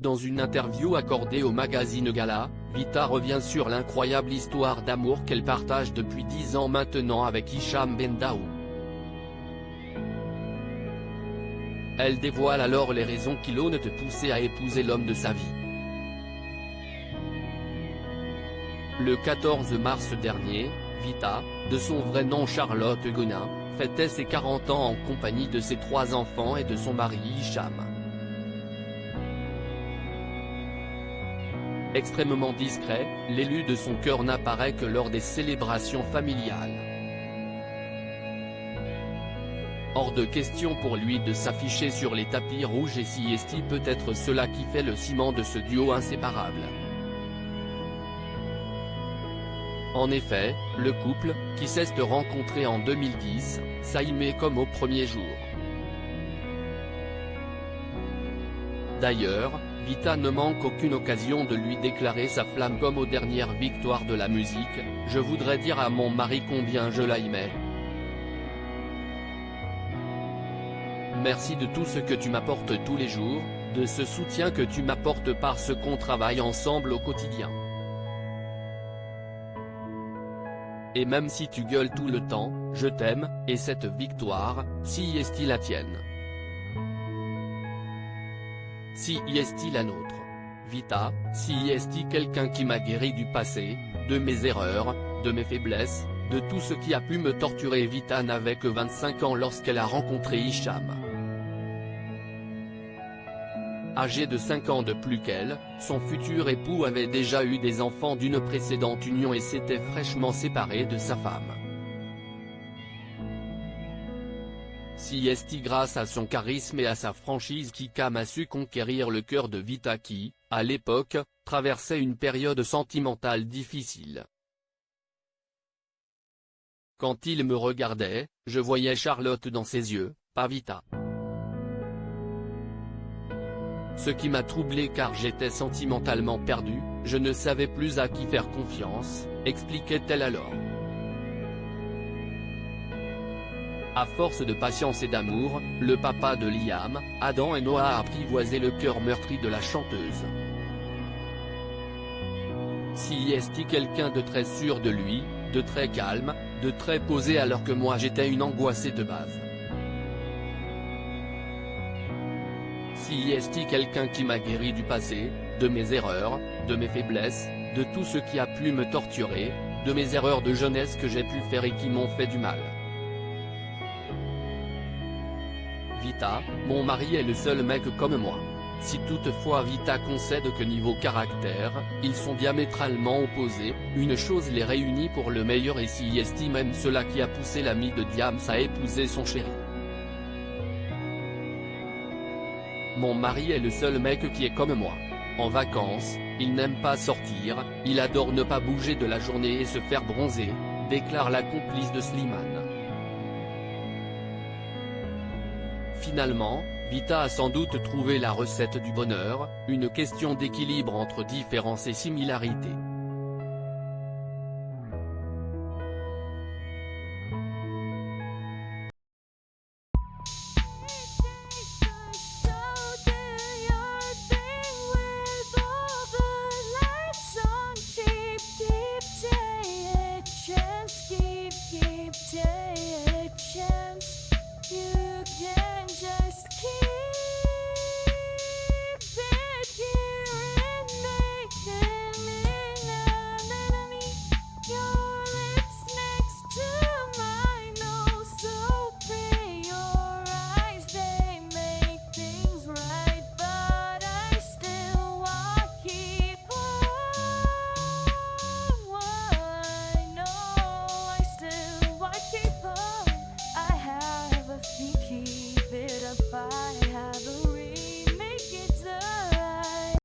Dans une interview accordée au magazine Gala, Vita revient sur l'incroyable histoire d'amour qu'elle partage depuis 10 ans maintenant avec Hicham Bendaoud. Elle dévoile alors les raisons qui l'ont poussée à épouser l'homme de sa vie. Le 14 mars dernier, Vita, de son vrai nom Charlotte Gonin, fêtait ses 40 ans en compagnie de ses 3 enfants et de son mari Hicham. Extrêmement discret, l'élu de son cœur n'apparaît que lors des célébrations familiales. Hors de question pour lui de s'afficher sur les tapis rouges et si est peut-être cela qui fait le ciment de ce duo inséparable. En effet, le couple, qui s'est rencontré en 2010, s'aimait comme au premier jour. D'ailleurs, Vita ne manque aucune occasion de lui déclarer sa flamme comme aux dernières victoires de la musique, « Je voudrais dire à mon mari combien je l'aimais. Merci de tout ce que tu m'apportes tous les jours, de ce soutien que tu m'apportes parce qu'on travaille ensemble au quotidien. Et même si tu gueules tout le temps, je t'aime, et cette victoire, si est-il la tienne. Si est-il la nôtre. Vita, si est-il quelqu'un qui m'a guéri du passé, de mes erreurs, de mes faiblesses, de tout ce qui a pu me torturer. Vita n'avait que 25 ans lorsqu'elle a rencontré Hicham. Âgé de 5 ans de plus qu'elle, son futur époux avait déjà eu des enfants d'une précédente union et s'était fraîchement séparé de sa femme. Si est grâce à son charisme et à sa franchise qu'Hicham a su conquérir le cœur de Vita qui, à l'époque, traversait une période sentimentale difficile. Quand il me regardait, je voyais Charlotte dans ses yeux, pas Vita. Ce qui m'a troublé car j'étais sentimentalement perdu, je ne savais plus à qui faire confiance, expliquait-elle alors. À force de patience et d'amour, le papa de Liam, Adam et Noah a apprivoisé le cœur meurtri de la chanteuse. Si est quelqu'un de très sûr de lui, de très calme, de très posé alors que moi j'étais une angoissée de base. Si est quelqu'un qui m'a guéri du passé, de mes erreurs, de mes faiblesses, de tout ce qui a pu me torturer, de mes erreurs de jeunesse que j'ai pu faire et qui m'ont fait du mal. Vita, mon mari est le seul mec comme moi. Si toutefois Vita concède que niveau caractère, ils sont diamétralement opposés, une chose les réunit pour le meilleur et si est même cela qui a poussé l'ami de Diams à épouser son chéri. Mon mari est le seul mec qui est comme moi. En vacances, il n'aime pas sortir, il adore ne pas bouger de la journée et se faire bronzer, déclare la complice de Slimane. Finalement, Vita a sans doute trouvé la recette du bonheur, une question d'équilibre entre différences et similarités.